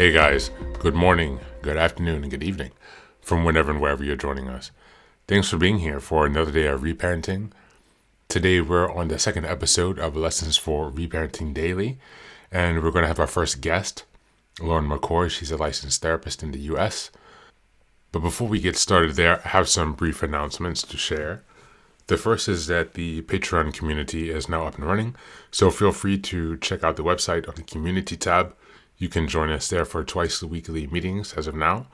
Hey guys, good morning, good afternoon, and good evening from whenever and wherever you're joining us. Thanks for being here for another day of reparenting. Today we're on the second episode of Lessons for Reparenting Daily, and we're going to have our first guest, Lauren McCoy. She's a licensed therapist in the US. But before we get started there, I have some brief announcements to share. The first is that the Patreon community is now up and running, so feel free to check out the website on the community tab. You can join us there for twice weekly meetings as of now.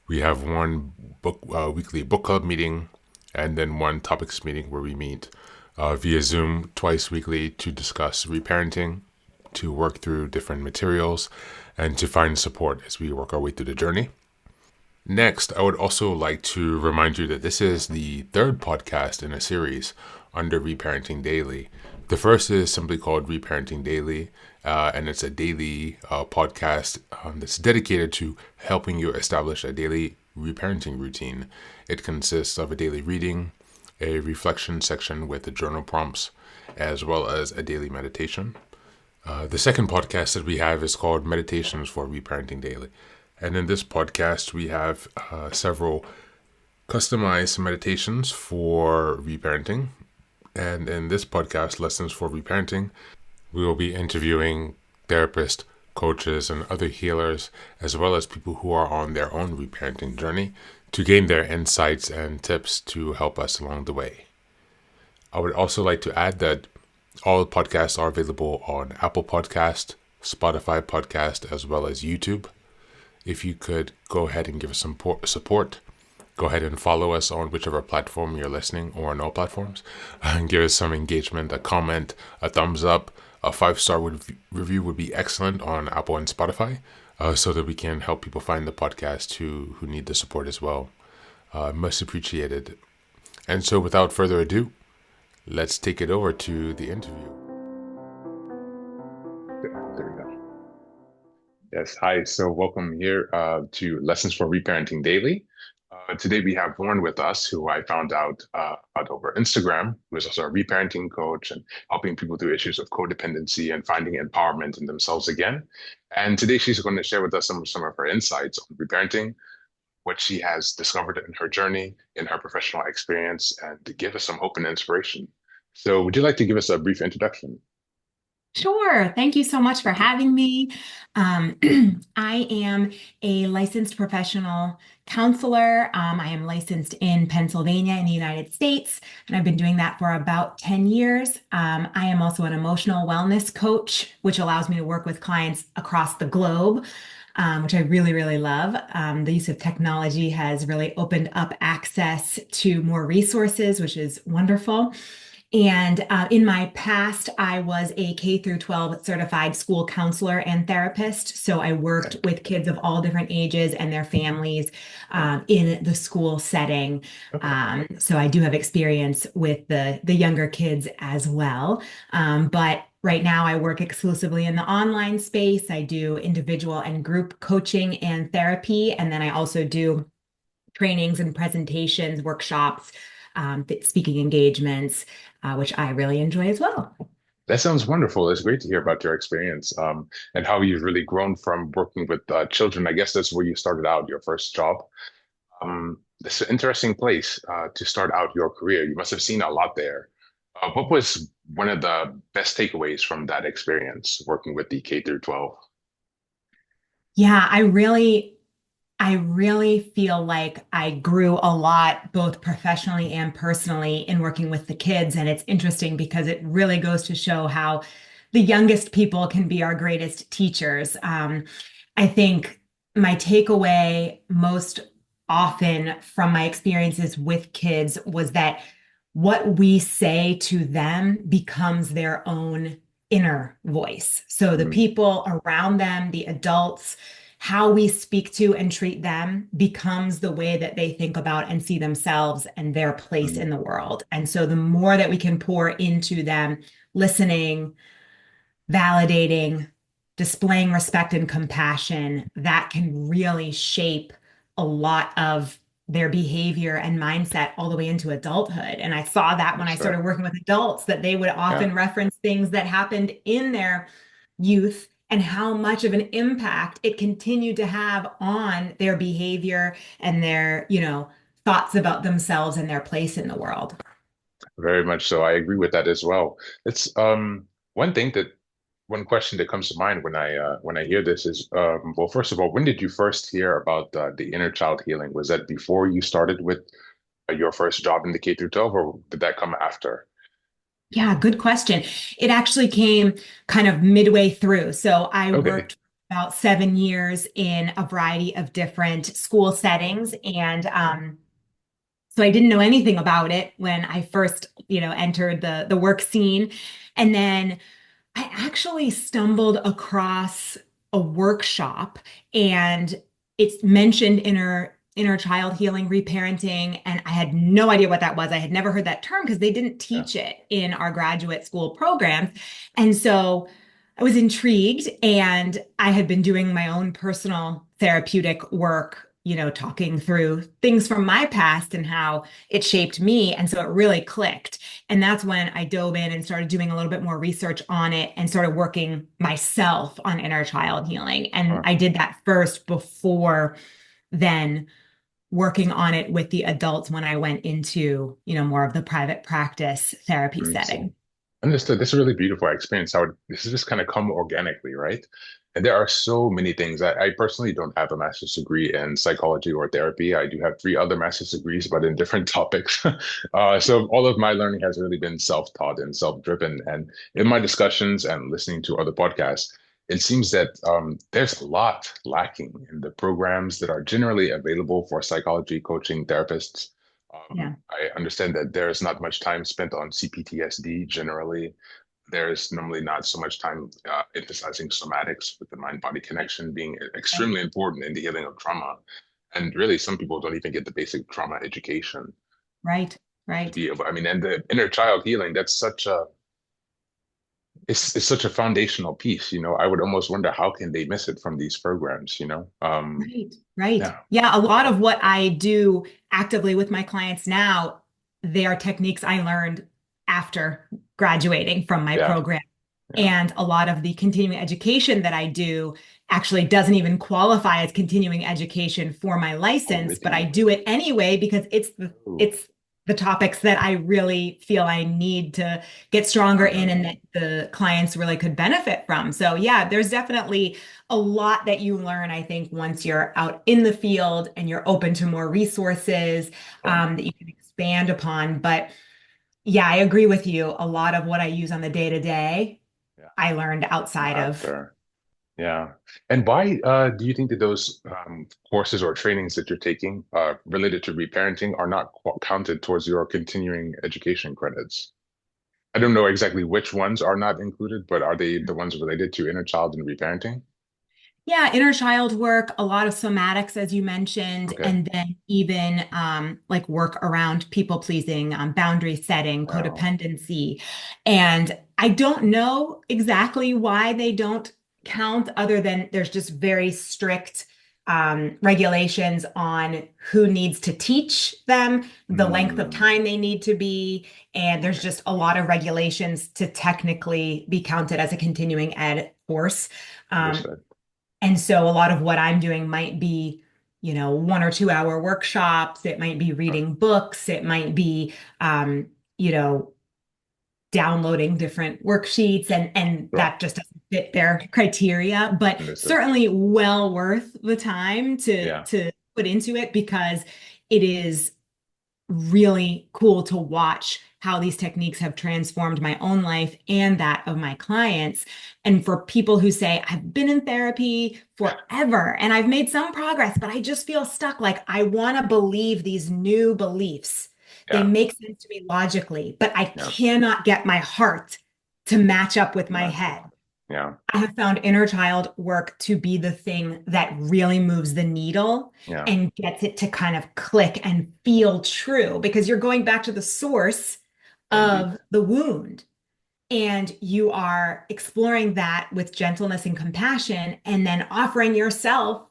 We have one weekly book club meeting and then one topics meeting where we meet via Zoom twice weekly to discuss reparenting, to work through different materials, and to find support as we work our way through the journey. Next, I would also like to remind you that this is the third podcast in a series under Reparenting Daily. The first is simply called Reparenting Daily, and it's a daily podcast that's dedicated to helping you establish a daily reparenting routine. It consists of a daily reading, a reflection section with the journal prompts, as well as a daily meditation. The second podcast that we have is called Meditations for Reparenting Daily. And in this podcast, we have several customized meditations for reparenting. And in this podcast, Lessons for Reparenting, we will be interviewing therapists, coaches, and other healers, as well as people who are on their own reparenting journey to gain their insights and tips to help us along the way. I would also like to add that all podcasts are available on Apple Podcast, Spotify Podcast, as well as YouTube. If you could go ahead and give us some support, go ahead and follow us on whichever platform you're listening or on all platforms. And give us some engagement, a comment, a thumbs up, a 5-star review would be excellent on Apple and Spotify so that we can help people find the podcast who need the support as well. Much appreciated. And so without further ado, let's take it over to the interview. There we go. Yes, hi. So welcome here to Lessons for Reparenting Daily. Today we have Lauren with us, who I found out over Instagram, who is also a reparenting coach and helping people through issues of codependency and finding empowerment in themselves again. And today she's going to share with us some of her insights on reparenting, what she has discovered in her journey, in her professional experience, and to give us some hope and inspiration. So would you like to give us a brief introduction? Sure. Thank you so much for having me. Um, I am a licensed professional counselor. I am licensed in Pennsylvania in the United States, and I've been doing that for about 10 years. I am also an emotional wellness coach, which allows me to work with clients across the globe, which I really, really love. The use of technology has really opened up access to more resources, which is wonderful. And in my past, I was a K through 12 certified school counselor and therapist. So I worked with kids of all different ages and their families in the school setting. So I do have experience with the younger kids as well. But right now, I work exclusively in the online space. I do individual and group coaching and therapy. And then I also do trainings and presentations, workshops, speaking engagements, which I really enjoy as well. That sounds wonderful. It's great to hear about your experience and how you've really grown from working with children. I guess that's where you started out, your first job. It's an interesting place to start out your career. You must have seen a lot there. What was one of the best takeaways from that experience working with the K through 12? Yeah, I really feel like I grew a lot, both professionally and personally, in working with the kids. And it's interesting because it really goes to show how the youngest people can be our greatest teachers. I think my takeaway most often from my experiences with kids was that what we say to them becomes their own inner voice. So the Mm, people around them, the adults, how we speak to and treat them becomes the way that they think about and see themselves and their place mm, in the world. And so the more that we can pour into them, listening, validating, displaying respect and compassion, that can really shape a lot of their behavior and mindset all the way into adulthood. And I saw that when I that's right. started working with adults, that they would Yeah. often reference things that happened in their youth and how much of an impact it continued to have on their behavior and their, thoughts about themselves and their place in the world. Very much so. I agree with that as well. It's one thing that one question that comes to mind when I hear this is well, first of all, when did you first hear about the inner child healing? Was that before you started with your first job in the K through 12, or did that come after? Yeah, good question. It actually came kind of midway through. So I Okay. worked about 7 years in a variety of different school settings. And so I didn't know anything about it when I first, entered the work scene. And then I actually stumbled across a workshop, and it's mentioned inner child healing, reparenting, and I had no idea what that was. I had never heard that term because they didn't Yeah. teach it in our graduate school programs. And so I was intrigued, and I had been doing my own personal therapeutic work, talking through things from my past and how it shaped me. And so it really clicked. And that's when I dove in and started doing a little bit more research on it and started working myself on inner child healing. And Huh. I did that first before then working on it with the adults when I went into, more of the private practice therapy Understood. setting. Understood. This is a really beautiful experience. How this has just kind of come organically, right? And there are so many things. I personally don't have a master's degree in psychology or therapy. I do have three other master's degrees, but in different topics. So all of my learning has really been self-taught and self-driven. And in my discussions and listening to other podcasts, it seems that there's a lot lacking in the programs that are generally available for psychology coaching therapists. Yeah, I understand that there's not much time spent on CPTSD generally. There's normally not so much time emphasizing somatics with the mind-body right, connection being right, extremely important in the healing of trauma. And really, some people don't even get the basic trauma education right, to right. be able. I mean, and the inner child healing, it's such a foundational piece, you know. I would almost wonder how can they miss it from these programs, you know? Right, right. Yeah, Yeah, a lot of what I do actively with my clients now, they are techniques I learned after graduating from my yeah, program. yeah. And a lot of the continuing education that I do actually doesn't even qualify as continuing education for my Oh, license, but I really? do it anyway because Oh, it's the topics that I really feel I need to get stronger in and uh, that the clients really could benefit from. So yeah, there's definitely a lot that you learn, I think, once you're out in the field and you're open to more resources yeah, that you can expand upon. But yeah, I agree with you. A lot of what I use on the day to day yeah. I learned outside of. After. Yeah. And why do you think that those courses or trainings that you're taking related to reparenting are not counted towards your continuing education credits? I don't know exactly which ones are not included, but are they the ones related to inner child and reparenting? Yeah, inner child work, a lot of somatics, as you mentioned, Okay. and then even like work around people pleasing, boundary setting, Wow. codependency. And I don't know exactly why they don't count, other than there's just very strict regulations on who needs to teach them, the length of Hmm. time they need to be, and there's Okay. just a lot of regulations to technically be counted as a continuing ed course. Um, Understood. and so a lot of what I'm doing might be, 1 or 2 hour workshops. It might be Uh, reading books. It might be, you know, downloading different worksheets, and sure. that just doesn't fit their criteria, but Understood. certainly well worth the time to Yeah. to put into it because it is really cool to watch how these techniques have transformed my own life and that of my clients. And for people who say, I've been in therapy forever and I've made some progress, but I just feel stuck. Like I want to believe these new beliefs. They Yeah. make sense to me logically, but I Yeah. cannot get my heart to match up with my Match it. head. Yeah. I have found inner child work to be the thing that really moves the needle Yeah. and gets it to kind of click and feel true because you're going back to the source Indeed. of the wound and you are exploring that with gentleness and compassion and then offering yourself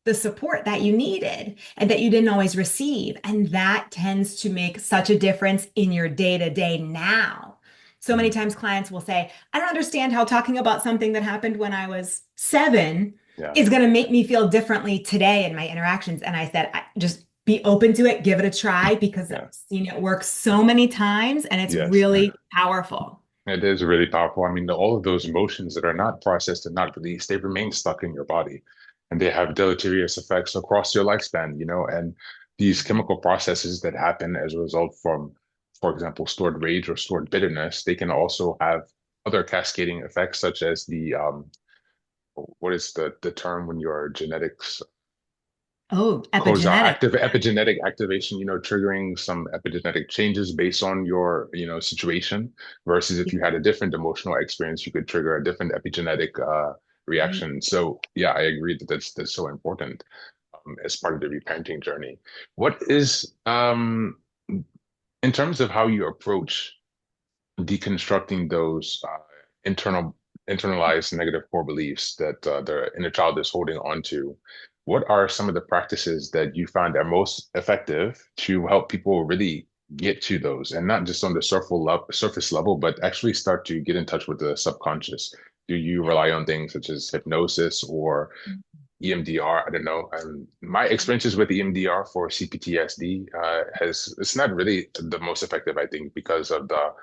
the support that you needed and that you didn't always receive. And that tends to make such a difference in your day to day now. So many times clients will say, I don't understand how talking about something that happened when I was 7 Yeah. is going to make me feel differently today in my interactions. And I said, just be open to it, give it a try because I've Yeah. seen it work so many times and it's Yes. really powerful. It is really powerful. I mean, all of those emotions that are not processed and not released, they remain stuck in your body and they have deleterious effects across your lifespan, and these chemical processes that happen as a result from, for example, stored rage or stored bitterness, they can also have other cascading effects, such as what is the term when your genetics Oh, goes epigenetic. active epigenetic activation, triggering some epigenetic changes based on your, situation, versus if you had a different emotional experience, you could trigger a different epigenetic Right. reaction. So yeah, I agree that that's so important as part of the reparenting journey. What is in terms of how you approach deconstructing those internalized negative core beliefs that the inner child is holding on to, what are some of the practices that you find are most effective to help people really get to those, and not just on the surface level, but actually start to get in touch with the subconscious? Do you rely on things such as hypnosis or EMDR? I don't know. My experiences with EMDR for CPTSD has it's not really the most effective, I think, because of the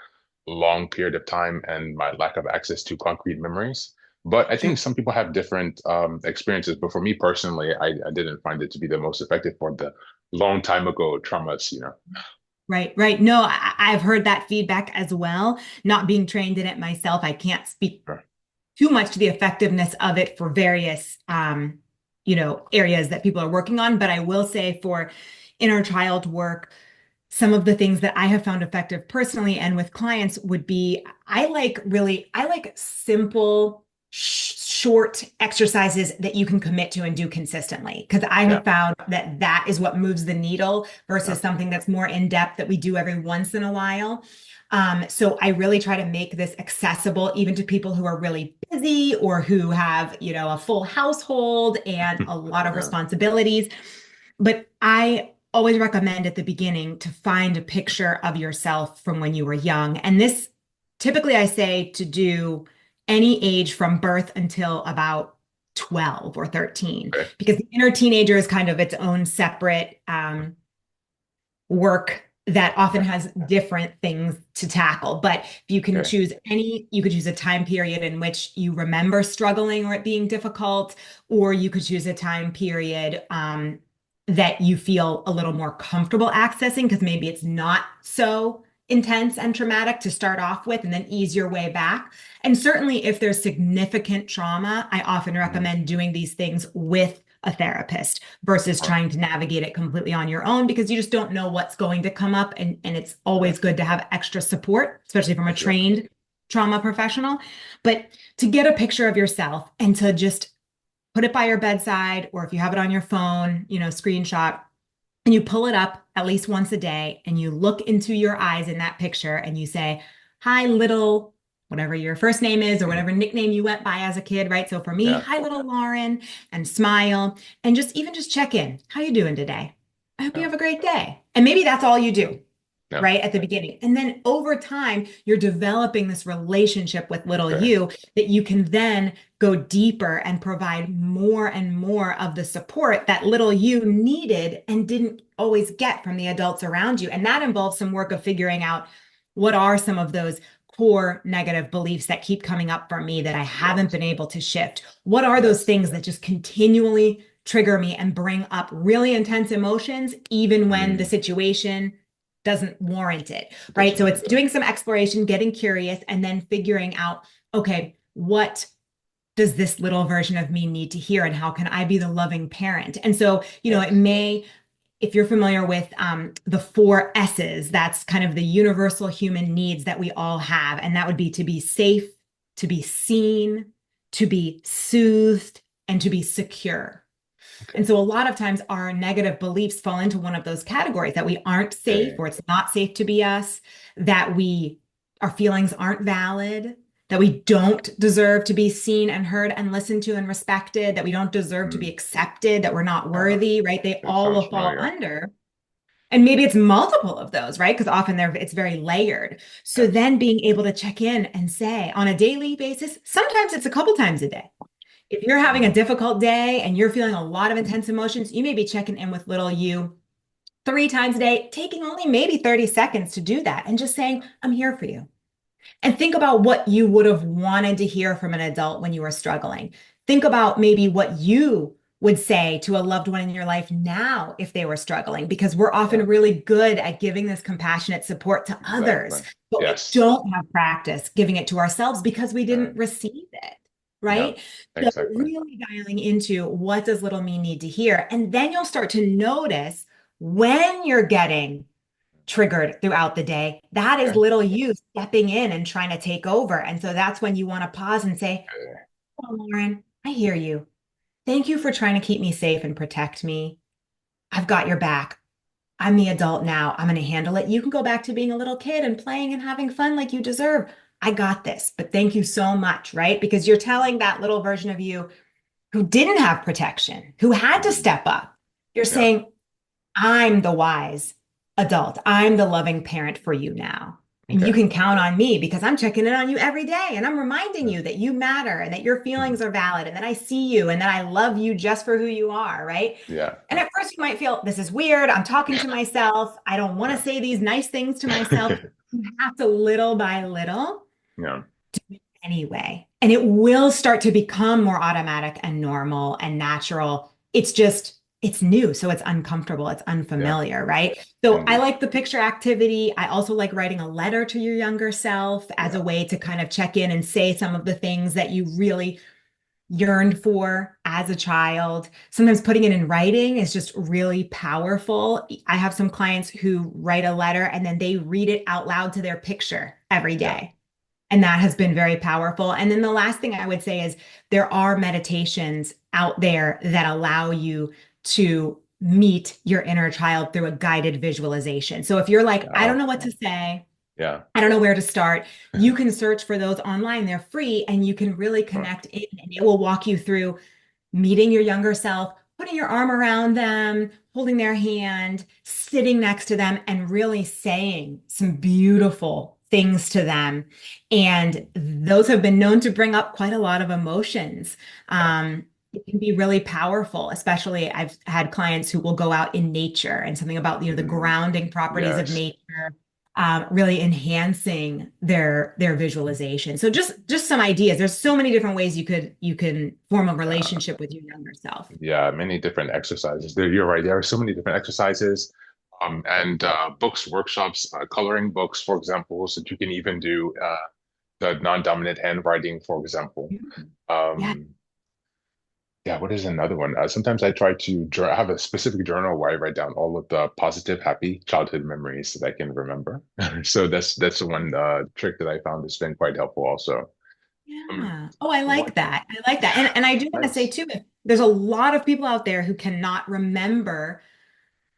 long period of time and my lack of access to concrete memories. But I Sure. think some people have different experiences. But for me personally, I didn't find it to be the most effective for the long time ago traumas. Right, right. No, I've heard that feedback as well. Not being trained in it myself, I can't speak Sure. too much to the effectiveness of it for various, areas that people are working on. But I will say for inner child work, some of the things that I have found effective personally and with clients would be I like simple, short exercises that you can commit to and do consistently. Because I Yeah. have found that that is what moves the needle Yeah. versus something that's more in depth that we do every once in a while. So I really try to make this accessible even to people who are really busy or who have, a full household and a lot of Yeah. responsibilities. But I always recommend at the beginning to find a picture of yourself from when you were young. And this typically I say to do any age from birth until about 12 or 13, Okay. because the inner teenager is kind of its own separate work that often Yeah. has different things to tackle. But if you can Okay. choose you could choose a time period in which you remember struggling or it being difficult, or you could choose a time period that you feel a little more comfortable accessing because maybe it's not so intense and traumatic to start off with and then ease your way back. And certainly, if there's significant trauma, I often Mhm. recommend doing these things with a therapist versus Or- trying to navigate it completely on your own because you just don't know what's going to come up. And it's Yeah. always good to have extra support, especially from a Exactly. trained trauma professional. But to get a picture of yourself and to just put it by your bedside, or if you have it on your phone, screenshot, and you pull it up at least once a day and you look into your eyes in that picture and you say, hi, little, whatever your first name is or Mhm. whatever nickname you went by as a kid, right? So for me, Yeah. hi, little Lauren, and smile and just check in. How you doing today? I hope you Yeah. have a great day. And maybe that's all you do Yeah. right at the beginning. And then over time, you're developing this relationship with little Okay. you that you can then go deeper and provide more and more of the support that little you needed and didn't always get from the adults around you. And that involves some work of figuring out what are some of those core negative beliefs that keep coming up for me that I haven't Yes. been able to shift. What are those Yes. things that just continually trigger me and bring up really intense emotions, even when the Mm. situation doesn't warrant it, It right? doesn't So want it's that. doing some exploration, getting curious, and then figuring out, okay, what does this little version of me need to hear and how can I be the loving parent? And so, it Yes. may, if you're familiar with the 4 S's, that's kind of the universal human needs that we all have. And that would be to be safe, to be seen, to be soothed, and to be secure. Okay. And so a lot of times our negative beliefs fall into one of those categories that we aren't safe Okay. or it's not safe to be us, that our feelings aren't valid, that we don't deserve to be seen and heard and listened to and respected, that we don't deserve to be Mm. accepted, that we're not Uh, worthy, right? They that all sounds will fall familiar. under. And maybe it's multiple of those, right? Because often it's very layered. So Yes. then being able to check in and say on a daily basis, sometimes it's a couple times a day. If you're having a Mhm. difficult day and you're feeling a lot of intense emotions, you may be checking in with little you 3 times a day, taking only maybe 30 seconds to do that and just saying, I'm here for you. And think about what you would have wanted to hear from an adult when you were struggling. Think about maybe what you would say to a loved one in your life now if they were struggling, because we're often Yeah, really good at giving this compassionate support to exactly. others, but we Yes. don't have practice giving it to ourselves because we Uh, didn't receive it, yeah, right? So exactly. really dialing into what does little me need to hear? And then you'll start to notice when you're getting triggered throughout the day. That is Okay. little you stepping in and trying to take over. And so that's when you want to pause and say, oh, Lauren, I hear you. Thank you for trying to keep me safe and protect me. I've got your back. I'm the adult now. I'm going to handle it. You can go back to being a little kid and playing and having fun like you deserve. I got this, but thank you so much, right? Because you're telling that little version of you who didn't have protection, who had to Mhm. step up. You're Yeah. saying, I'm the wise adult. I'm the loving parent for you now. And you Okay. can count on me because I'm checking in on you every day and I'm reminding Yeah. you that you matter and that your Mhm. feelings are valid and that I see you and that I love you just for who you are, right? Yeah. And at first you might feel this is weird. I'm talking to myself. I don't want to Yeah. say these nice things to myself. You have to little by little Yeah. anyway. And it will start to become more automatic and normal and natural. It's just, it's new. So it's uncomfortable. It's Yeah. unfamiliar, right? So I Indeed. like the picture activity. I also like writing a letter to your younger self as a Yeah. way to kind of check in and say some of the things that you really yearned for as a child. Sometimes putting it in writing is just really powerful. I have some clients who write a letter and then they read it out loud to their picture every Yeah. day. And that has been very powerful. And then the last thing I would say is there are meditations out there that allow you to meet your inner child through a guided visualization. So if you're like, I don't Oh, know what to say, yeah. I don't know where to start, you can search for those online. They're free and you can really Sure. connect in and it will walk you through meeting your younger self, putting your arm around them, holding their hand, sitting next to them, and really saying some beautiful things to them. And those have been known to bring up quite a lot of emotions. Yeah. It can be really powerful, especially I've had clients who will go out in nature and something about, the Mm, grounding properties of yes. nature really enhancing their visualization. So just some ideas. There's so many different ways you can form a Yeah. relationship with your younger self. Yeah. Many different exercises. There, you're right. There are so many different exercises. And books, workshops, coloring books, for example, so that you can even do the non-dominant handwriting, for example. Yeah. Um, Yeah, what is another one? Sometimes I try to have a specific journal where I write down all of the positive, happy childhood memories that I can remember. So that's the one trick that I found has been quite helpful also. Um, Yeah. Oh, I like what? that. I like that. And I do want to say Nice. too, if there's a lot of people out there who cannot remember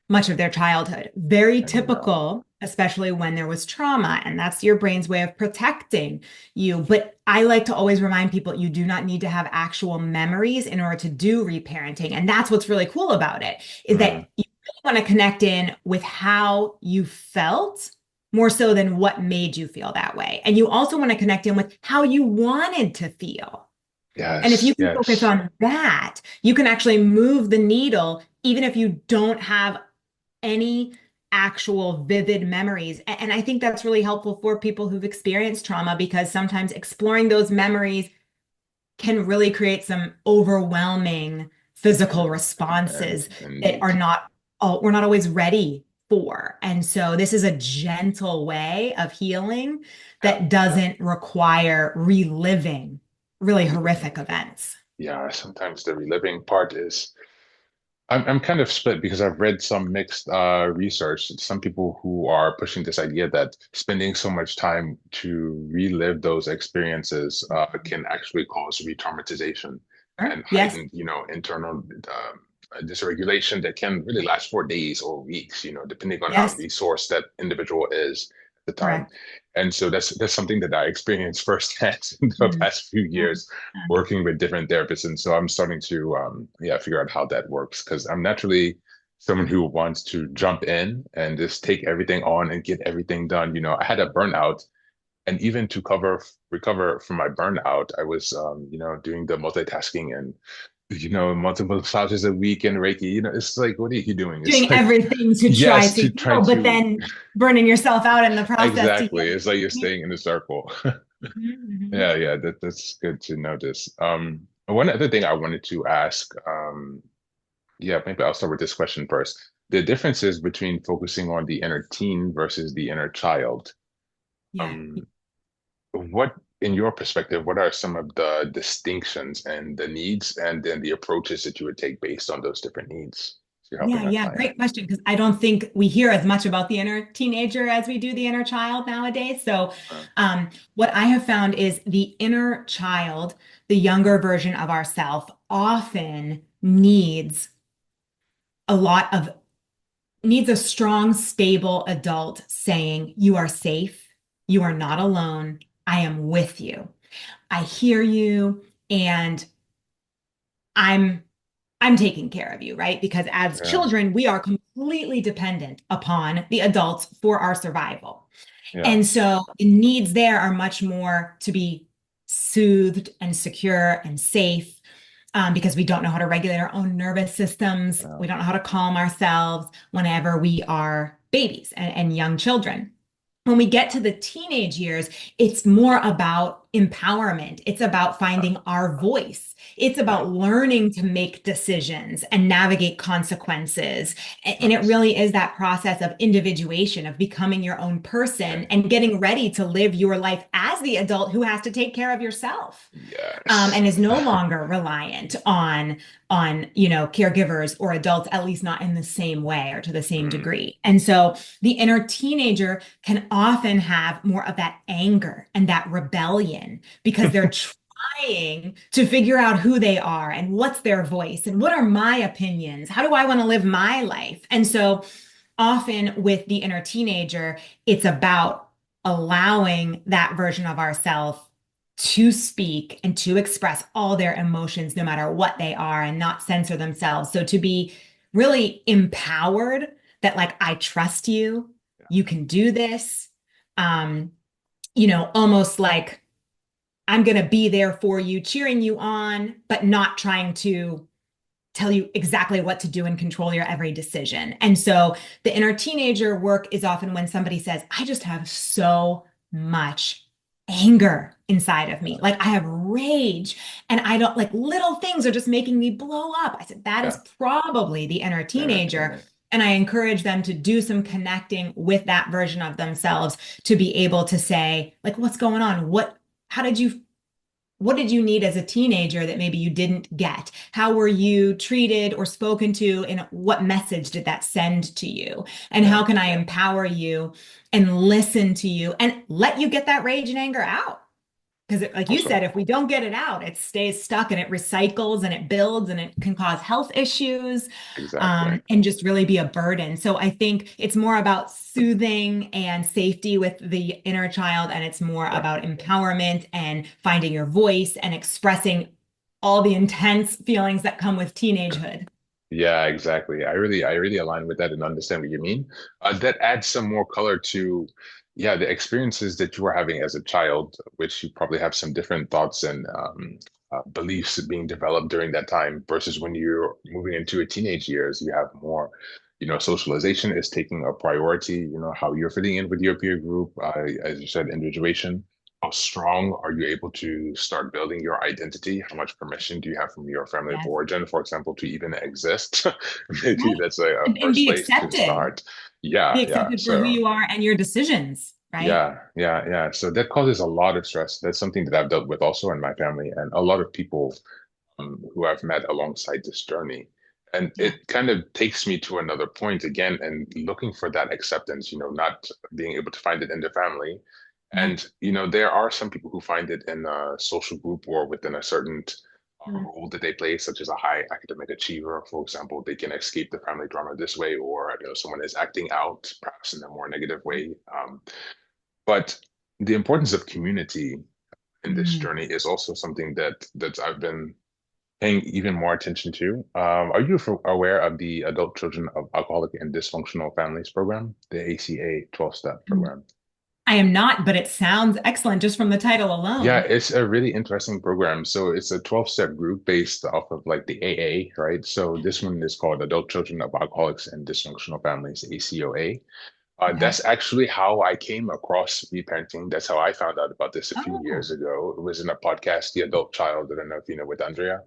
much of their childhood. Very I know. typical, especially when there was trauma, and that's your brain's way of protecting you. But I like to always remind people you do not need to have actual memories in order to do reparenting. And that's what's really cool about it, is Mm, that you really want to connect in with how you felt more so than what made you feel that way. And you also want to connect in with how you wanted to feel. And if you yes, can focus yes. on that, you can actually move the needle, even if you don't have any actual vivid memories. And I think that's really helpful for people who've experienced trauma because sometimes exploring those memories can really create some overwhelming physical And responses that indeed. are not, oh, we're not always ready for. And so this is a gentle way of healing Yeah. that doesn't require reliving really horrific Reliving. events. Yeah, sometimes the reliving part is I'm kind of split because I've read some mixed research. Some people who are pushing this idea that spending so much time to relive those experiences can actually cause re-traumatization Sure. and Yes. heightened, internal dysregulation that can really last for days or weeks, depending on how Yes. resourced that individual is at the time. Correct. And so that's something that I experienced firsthand in the Mm. past few Yeah. years working with different therapists. And so I'm starting to, yeah, figure out how that works because I'm naturally someone who wants to jump in and just take everything on and get everything done. I had a burnout, and even to recover from my burnout, I was, doing the multitasking and, multiple massages a week and Reiki. It's like, what are you doing? It's Doing like, everything to try yes, to to try heal, but to then burning yourself out in the process to exactly. heal. It's like you're staying in a circle. Mhm. Yeah, yeah, that's good to notice. One other thing I wanted to ask, yeah, maybe I'll start with this question first. The differences between focusing on the inner teen versus the inner child. Yeah. Um, what, in your perspective, what are some of the distinctions and the needs and then the approaches that you would take based on those different needs? So you're Yeah, helping a yeah, client. great question. Because I don't think we hear as much about the inner teenager as we do the inner child nowadays. So, Uh, what I have found is the inner child, the younger version of ourself, often a lot of needs a strong, stable adult saying, "You are safe. You are not alone. I am with you. I hear you, and I'm I'm taking care of you," right? Because as yeah, children, we are completely dependent upon the adults for our survival. yeah, And so the needs there are much more to be soothed and secure and safe, because we don't know how to regulate our own nervous systems. yeah, We don't know how to calm ourselves whenever we are babies and young children. When we get to the teenage years, it's more about empowerment. It's about yeah, finding our voice. It's yeah. about learning to make decisions and navigate consequences. And it Nice. really is that process of individuation, of becoming your own person Okay. and getting ready to live your life as the adult who has to take care of yourself, Yes. and is no longer reliant on caregivers or adults, at least not in the same way or to the same Mm, degree. And so the inner teenager can often have more of that anger and that rebellion because they're trying to figure out who they are and what's their voice and what are my opinions, how do I want to live my life. And so often with the inner teenager, it's about allowing that version of ourselves to speak and to express all their emotions, no matter what they are, and not censor themselves. So to be really empowered that, like, I trust you, you can do this. Um, almost like I'm going to be there for you, cheering you on, but not trying to tell you exactly what to do and control your every decision. And so the inner teenager work is often when somebody says, I just have so much anger inside of me. Like I have rage and I don't like little things are just making me blow up. I said, that is yeah. probably the inner teenager. Entertaining. And I encourage them to do some connecting with that version of themselves to be able to say, like, what's going on? How did you what did you need as a teenager that maybe you didn't get? How were you treated or spoken to? And what message did that send to you? And Yeah. how can I empower you and listen to you and let you get that rage and anger out? Because, like you Awesome. said, if we don't get it out, it stays stuck and it recycles and it builds and it can cause health issues, Exactly. and just really be a burden. So I think it's more about soothing and safety with the inner child, and it's more Yeah. about empowerment and finding your voice and expressing all the intense feelings that come with teenagehood. Yeah, exactly. I really align with that and understand what you mean. That adds some more color to, yeah, the experiences that you were having as a child, which you probably have some different thoughts and beliefs being developed during that time versus when you're moving into a teenage years, you have more, socialization is taking a priority, how you're fitting in with your peer group, as you said, individuation. How strong are you able to start building your identity? How much permission do you have from your family of Yes. origin, for example, to even exist? Maybe Right. that's a And first be place to accepted. start. Yeah, Be yeah. accepted for who So you are and your decisions, right? yeah, yeah, yeah. So that causes a lot of stress. That's something that I've dealt with also in my family, and a lot of people who I've met alongside this journey. And Yeah. it kind of takes me to another point again and looking for that acceptance, not being able to find it in the family. Yeah. And, there are some people who find it in a social group or within a certain Mm. role that they play, such as a high academic achiever, for example. They can escape the family drama this way, or, someone is acting out perhaps in a more negative way. But the importance of community in this Mm. journey is also something that I've been paying even more attention to. Are you aware of the Adult Children of Alcoholic and Dysfunctional Families program, the ACA 12-step program? I am not, but it sounds excellent just from the title Yeah, alone. it's a really interesting program. So it's a 12-step group based off of like the AA, right? So this one is called Adult Children of Alcoholics and Dysfunctional Families, ACOA. Okay. That's actually how I came across reparenting. That's how I found out about this a few Oh, years ago. It was in a podcast, The Adult Child. I don't know if you know, with Andrea.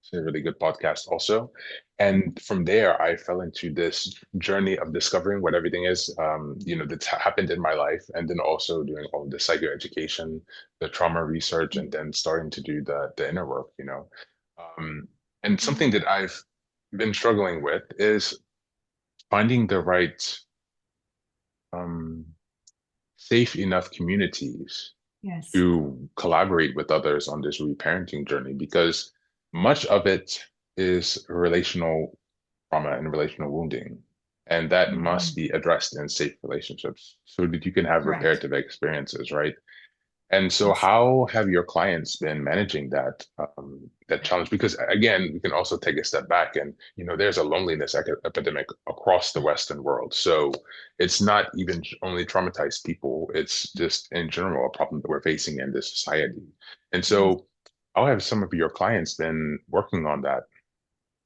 It's a really good podcast also. And from there, I fell into this journey of discovering what everything is, that's happened in my life. And then also doing all the psychoeducation, the trauma research, and then starting to do the inner work. Um, and something that I've been struggling with is finding the right um, safe enough communities yes. to collaborate with others on this reparenting journey because much of it is relational trauma and relational wounding. And that must Mhm. be addressed in safe relationships so that you can have Correct. reparative experiences, right? And so, Yes. how have your clients been managing that challenge? Because again, we can also take a step back, and there's a loneliness epidemic across the Western world. So it's not even only traumatized people; it's just in general a problem that we're facing in this society. And Yes. so, how have some of your clients been working on that?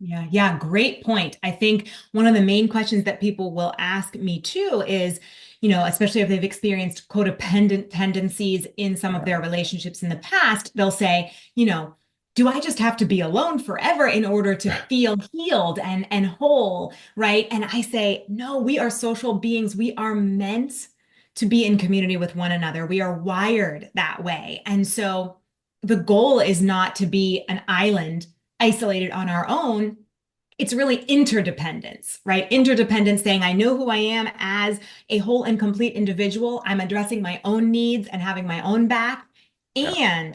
Yeah, yeah, great point. I think one of the main questions that people will ask me too is, especially if they've experienced codependent tendencies in some of Yeah, their relationships in the past, they'll say, do I just have to be alone forever in order to feel healed and whole, right? And I say, no, we are social beings. We are meant to be in community with one another. We are wired that way. And so the goal is not to be an island isolated on our own. It's really interdependence, right? Interdependence saying, I know who I am as a whole and complete individual. I'm addressing my own needs and having my own back. yeah, And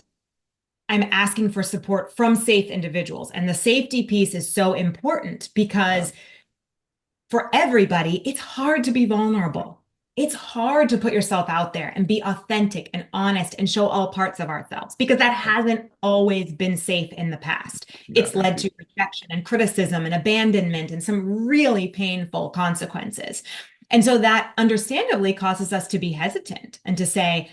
I'm asking for support from safe individuals. And the safety piece is so important yeah, because for everybody, it's hard to be vulnerable. It's hard to put yourself out there and be authentic and honest and show all parts of ourselves because that yeah, hasn't always been safe in the past. yeah, It's led indeed. to rejection and criticism and abandonment and some really painful consequences. And so that understandably causes us to be hesitant and to say,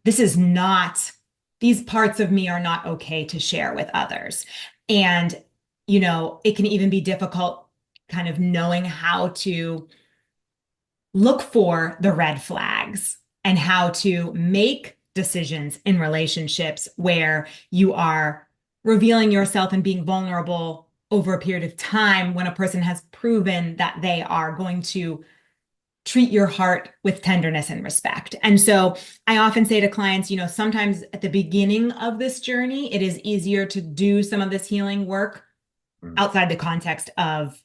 this is not, these parts of me are not okay to share with others. And, it can even be difficult kind of knowing how to look for the red flags and how to make decisions in relationships where you are revealing yourself and being vulnerable over a period of time when a person has proven that they are going to treat your heart with tenderness and respect. And so I often say to clients, sometimes at the beginning of this journey, it is easier to do some of this healing work Mm, outside the context of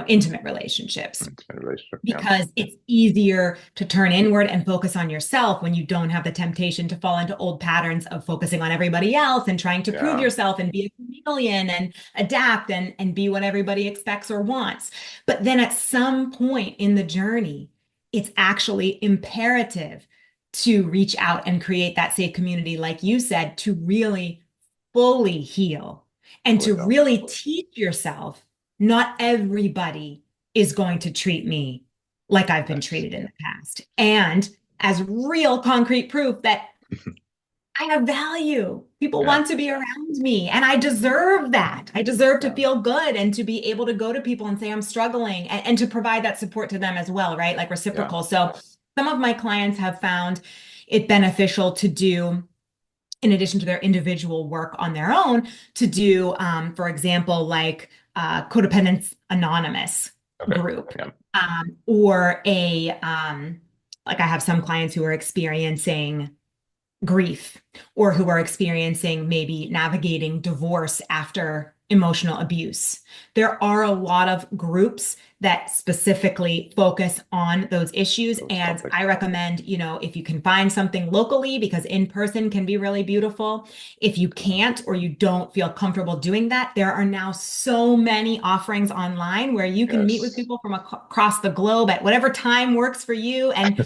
intimate relationships it's been a relationship, yeah, because it's easier to turn inward and focus on yourself when you don't have the temptation to fall into old patterns of focusing on everybody else and trying to prove yeah, yourself and be a chameleon and adapt and be what everybody expects or wants. But then at some point in the journey, it's actually imperative to reach out and create that safe community, like you said, to really fully heal and fully to know. really teach yourself not everybody is going to treat me like I've been Yes, treated in the past. And as real concrete proof that I have value. People yeah, want to be around me, and I deserve that. I deserve to yeah, feel good and to be able to go to people and say, I'm struggling, and to provide that support to them as well, right? Like yeah, reciprocal. So some of my clients have found it beneficial to do in addition to their individual work on their own, to do, for example, like Codependence Anonymous okay, group, yeah, or like I have some clients who are experiencing grief or who are experiencing maybe navigating divorce after emotional abuse. There are a lot of groups that specifically focus on those issues. those And topics. I recommend, if you can find something locally, because in person can be really beautiful. If you Yeah, can't or you don't feel comfortable doing that, there are now so many offerings online where you can meet with yes, people from across the globe at whatever time works for you. And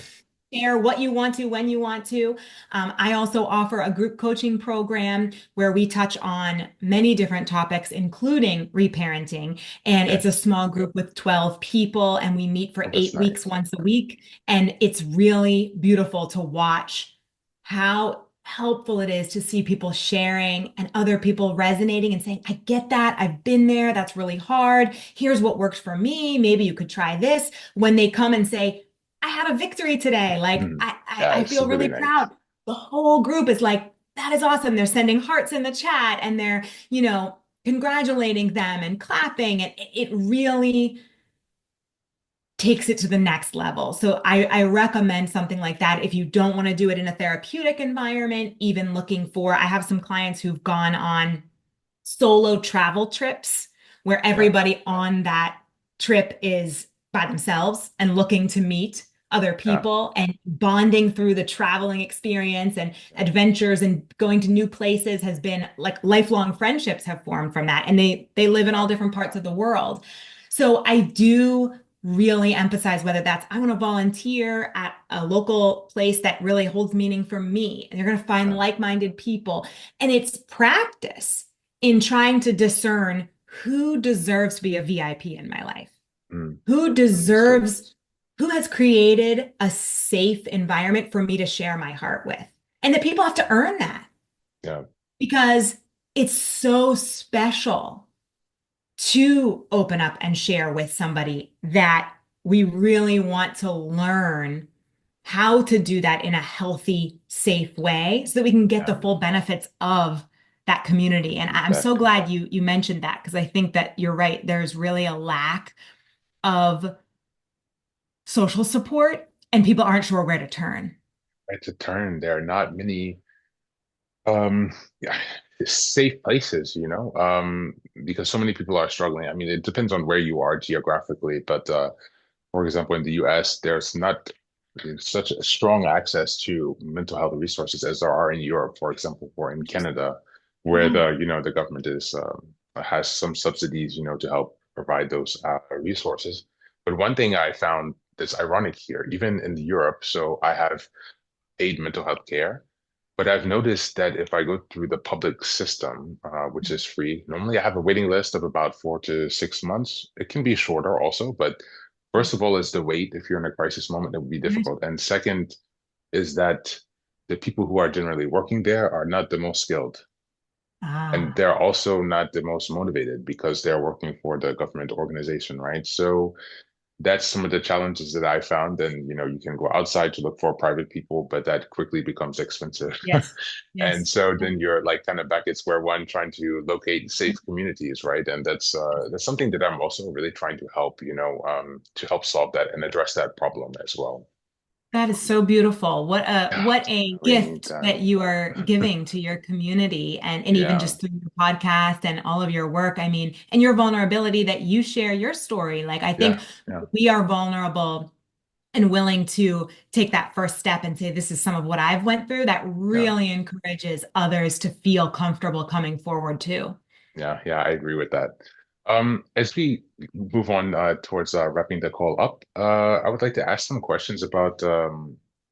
share what you want to when you want to. I also offer a group coaching program where we touch on many different topics, including reparenting. And Okay. it's a small group with 12 people, and we meet for Oh, that's 8 weeks nice. once a week. And it's really beautiful to watch how helpful it is to see people sharing and other people resonating and saying, I get that. I've been there. That's really hard. Here's what worked for me. Maybe you could try this. When they come and say, I had a victory today. Like Mhm. I Yeah, I it's feel really really nice. proud. The whole group is like, that is awesome. They're sending hearts in the chat and they're, congratulating them and clapping. And it really takes it to the next level. So I recommend something like that if you don't want to do it in a therapeutic environment, even looking for, I have some clients who've gone on solo travel trips where Yeah. everybody on that trip is by themselves and looking to meet other Yeah. people and bonding through the traveling experience and adventures and going to new places has been like lifelong friendships have formed from that and they live in all different parts of the world. So I do really emphasize whether that's I want to volunteer at a local place that really holds meaning for me and you're going to find Yeah. like-minded people and it's practice in trying to discern who deserves to be a VIP in my life, Mm, who understood. deserves, who has created a safe environment for me to share my heart with. And that people have to earn that Yeah. because it's so special to open up and share with somebody that we really want to learn how to do that in a healthy, safe way so that we can get the Yeah. full benefits of that community. And I'm so Exactly. glad you mentioned that because I think that you're right. There's really a lack of social support and people aren't sure where to turn. Right to turn. There are not many um yeah, safe places, because so many people are struggling. I mean, it depends on where you are geographically, but for example, in the US, there's not such a strong access to mental health resources as there are in Europe, for example, or in Canada, where Yeah. the government is has some subsidies, to help provide those resources. But one thing I found that's ironic here, even in Europe, so I have paid mental health care. But I've noticed that if I go through the public system, which is free, normally I have a waiting list of about 4 to 6 months. It can be shorter also, but first of all, is the wait. If you're in a crisis moment, it would be difficult. And second is that the people who are generally working there are not the most skilled. And Ah, they're also not the most motivated because they're working for the government organization, right? So that's some of the challenges that I found. And you can go outside to look for private people, but that quickly becomes expensive. yes, And yes. so then you're like kind of back at square one trying to locate safe communities, right? And that's something that I'm also really trying to help, to help solve that and address that problem as well. That is so beautiful. What a We need gift that. that you are giving to your community and even Yeah, just through your podcast and all of your work. I mean, and your vulnerability that you share your story. Like I think yeah, yeah, we are vulnerable and willing to take that first step and say, this is some of what I've went through. That yeah. really encourages others to feel comfortable coming forward too. Yeah, yeah, I agree with that. As we move on towards wrapping the call up, I would like to ask some questions about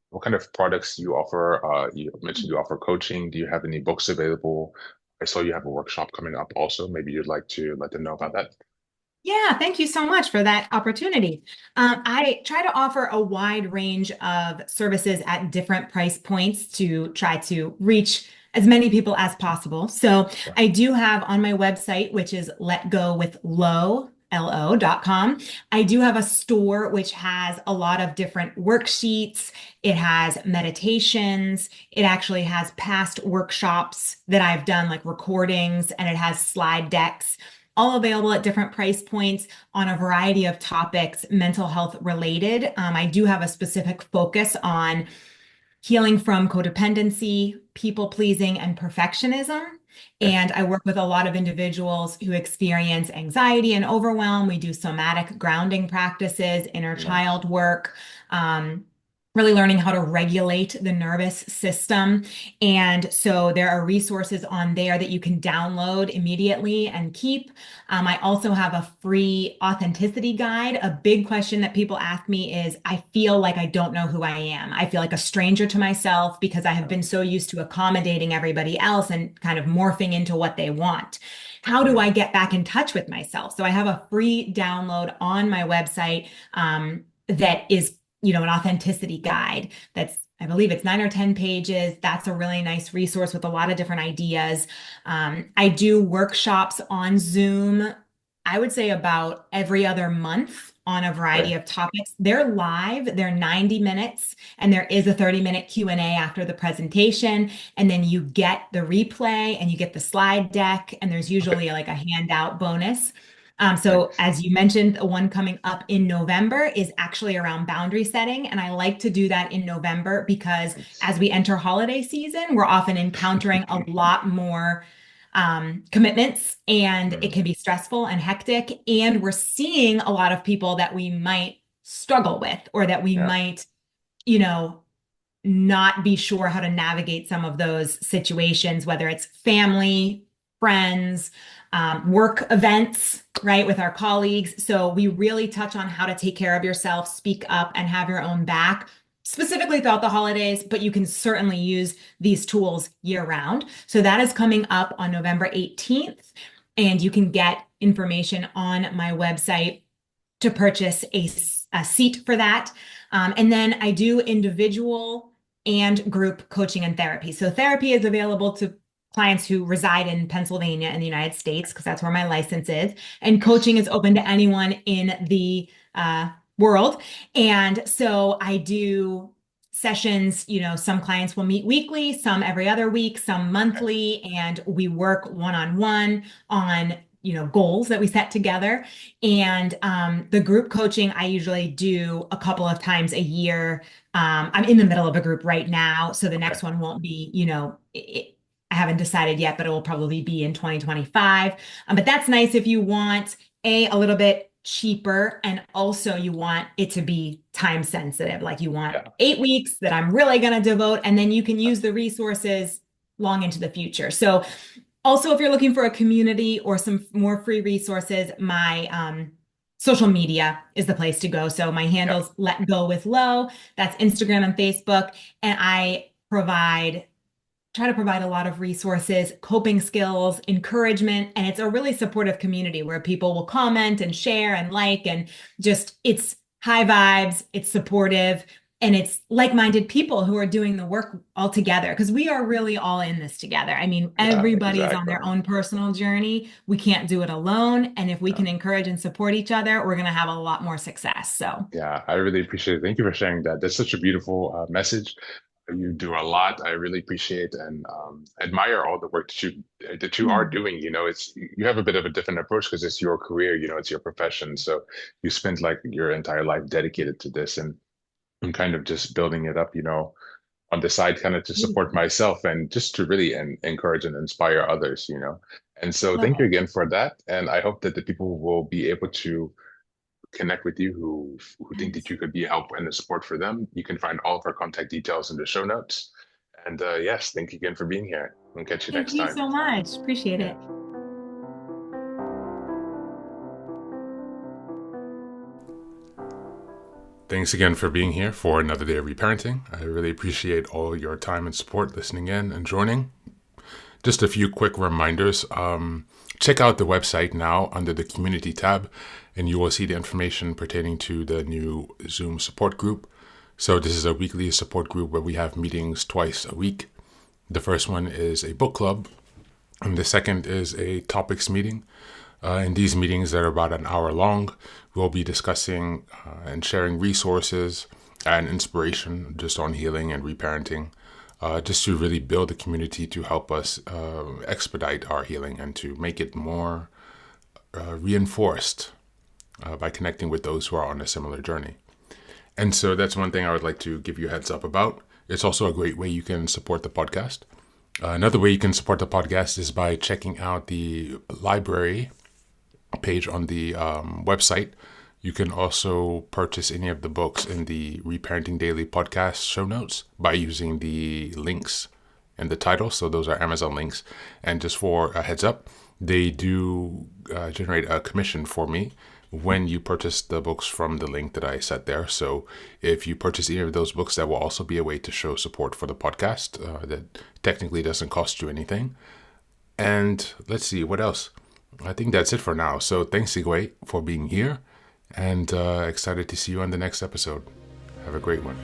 what kind of products you offer. You mentioned you offer coaching. Do you have any books available? I saw you have a workshop coming up also. Maybe you'd like to let them know about that. Yeah, thank you so much for that opportunity. I try to offer a wide range of services at different price points to try to reach as many people as possible. So Yeah, I do have on my website, which is letgowithlo.com. I do have a store which has a lot of different worksheets. It has meditations. It actually has past workshops that I've done, like recordings, and it has slide decks all available at different price points on a variety of topics, mental health related. I do have a specific focus on healing from codependency, people pleasing, and perfectionism. okay. And I work with a lot of individuals who experience anxiety and overwhelm. We do somatic grounding practices, inner Nice. child work. Um, really learning how to regulate the nervous system. And so there are resources on there that you can download immediately and keep. I also have a free authenticity guide. A big question that people ask me is, I feel like I don't know who I am. I feel like a stranger to myself because I have been so used to accommodating everybody else and kind of morphing into what they want. How do I Mm. get back in touch with myself? So I have a free download on my website that is an authenticity guide that's, I believe it's 9 or 10 pages. That's a really nice resource with a lot of different ideas. I do workshops on Zoom, I would say about every other month on a variety Okay. of topics. They're live, they're 90 minutes, and there is a 30-minute Q&A after the presentation. And then you get the replay and you get the slide deck, and there's Okay. usually like a handout bonus. So Nice. as you mentioned, the one coming up in November is actually around boundary setting. And I like to do that in November because Nice. as we enter holiday season, we're often encountering a lot more commitments, and it Mm. can be stressful and hectic. And we're seeing a lot of people that we might struggle with, or that we Yeah. might, you know, not be sure how to navigate some of those situations, whether it's family, friends, work events, right, with our colleagues. So we really touch on how to take care of yourself, speak up, and have your own back, specifically throughout the holidays, but you can certainly use these tools year round. So that is coming up on November 18th, and you can get information on my website to purchase a seat for that. And then I do individual and group coaching and therapy. So therapy is available to clients who reside in Pennsylvania in the United States, because that's where my license is. And coaching Nice. is open to anyone in the world. And so I do sessions, some clients will meet weekly, some every other week, some Okay. monthly, and we work one-on-one on, goals that we set together. And the group coaching I usually do a couple of times a year. I'm in the middle of a group right now, so the Okay. next one won't be, I haven't decided yet, but it will probably be in 2025. But that's nice if you want a little bit cheaper, and also you want it to be time sensitive. Like you want Yeah. 8 weeks that I'm really going to devote, and then you can use the resources long into the future. So also, if you're looking for a community or some more free resources, my social media is the place to go. So my Yeah. handle's Let Go with Low. That's Instagram and Facebook. And I try to provide a lot of resources, coping skills, encouragement, and it's a really supportive community where people will comment and share and like, and just it's high vibes, it's supportive, and it's like-minded people who are doing the work all together, because we are really all in this together. I mean, Yeah. everybody is on Exactly. their own personal journey. We can't do it alone, and if we Yeah. can encourage and support each other, we're going to have a lot more success. So, Yeah. I really appreciate it. Thank you for sharing that. That's such a beautiful message. You do a lot. I really appreciate and admire all the work that you are mm, doing. It's you have a bit of a different approach because it's your career. It's your profession. So you spend like your entire life dedicated to this, and I'm kind of just building it up. On the side, kind of to support mm, myself and just to really encourage and inspire others. And so love thank you it. again for that. And I hope that the people will be able to connect with you who think that Thanks. you could be a help and a support for them. You can find all of our contact details in the show notes. And yes, thank you again for being here. We'll catch you Thank next you time. so much. Appreciate Yeah. it. Thanks again for being here for another day of reparenting. I really appreciate all your time and support listening in and joining. Just a few quick reminders. Check out the website now under the community tab, and you will see the information pertaining to the new Zoom support group. So, this is a weekly support group where we have meetings twice a week. The first one is a book club, and the second is a topics meeting. In these meetings that are about an hour long, we'll be discussing and sharing resources and inspiration just on healing and reparenting, just to really build a community to help us expedite our healing and to make it more reinforced by connecting with those who are on a similar journey. And so that's one thing I would like to give you a heads up about. It's also a great way you can support the podcast. Another way you can support the podcast is by checking out the library page on the website. You can also purchase any of the books in the Reparenting Daily podcast show notes by using the links in the title. So those are Amazon links. And just for a heads up, they do generate a commission for me when you purchase the books from the link that I set there. So if you purchase any of those books, that will also be a way to show support for the podcast that technically doesn't cost you anything. And let's see, what else? I think that's it for now. So thanks, Sigway, for being here, and excited to see you on the next episode. Have a great one.